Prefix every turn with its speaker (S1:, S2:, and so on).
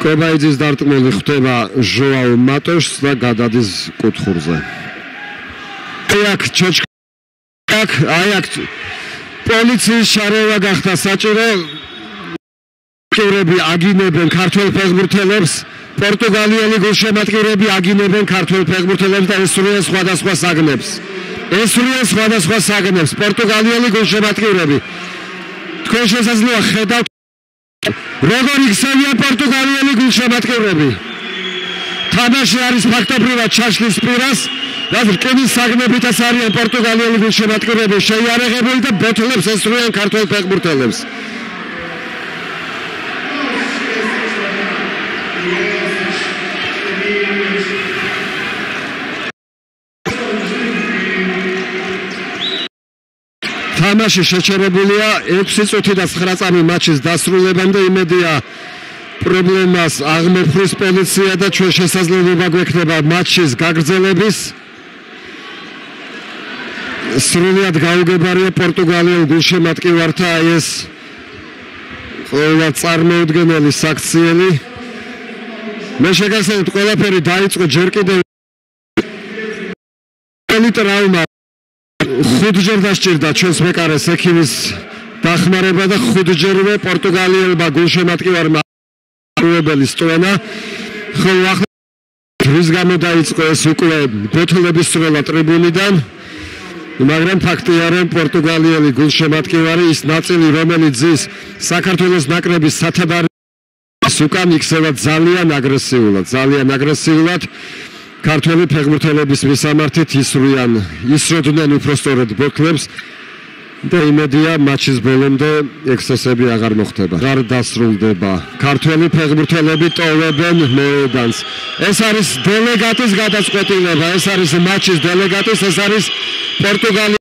S1: კობაიძის დარტყმული ხვდება ჟოაო მატოშს და გადადის კუთხურზე. აი აქ პოლიციის შარევა გახდა საჭირო. გულშემატკივრები აგინებენ ქართველ ფეხბურთელებს, პორტუგალიელი გულშემატკივრები აგინებენ ქართველ ფეხბურთელებს და ესურიან სხვადასხვა საგნებს. პორტუგალიელი გულშემატკივრები. თქვენ შესაძლოა ხედავთ როგორ იქცევიან პორტუგალიელი გულშემატკივრები. თამაში არის ფაქტობრივად ჩაშლის პირას, რაც რკინის საგნებითაც არიან პორტუგალიელი გულშემატკივრები შეიარაღებული და ბოთლებს ესურიან ქართველ ფეხბურთელებს. თამაში შეჩერებულია 6 წუთი და 9 წამი მატჩის დასრულებამდე. იმედია პრობლემას აღმოფხრის პოლიცია და ჩვენ შესაძლებლობა გვექნება მატჩის გაგრძელების. სრულიად გაუგებარია პორტუგალიელ გულშემატკივართა ეს ყველა წარმოუდგენელი საქციელი. მე შეგახსენებთ, ყველაფერი დაიწყო ჯერ კიდევ ტრაუმა. 5 ჯერ დასჭირდა ჩვენს მეკარეს ექიმის დახმარება და 5 ჯერვე პორტუგალიელმა გულშემატკივარმა უებელი სტვენა. ხოლო ახლა რის გამო დაიწყო ეს უკვე ბოთლების სროლა ტრიბუნიდან, მაგრამ ფაქტია, რომ პორტუგალიელი გულშემატკივარი ის ნაწილი, რომელიც ზის საქართველოს ნაკრების სათადარიგოს უკან იქცევა ძალიან აგრესიულად. ქართველი ფეხბურთელების მისამართით ისროდნენ უფრო სწორედ ბოთლებს და იმედია მატჩის ბოლომდე ექსცესები აღარ მოხდება. აღარ დასრულდება. ქართველი ფეხბურთელები ტოვებენ მოედანს. ეს არის დელეგატის გადაწყვეტილება, ეს არის მატჩის დელეგატის, ეს არის პორტუგალია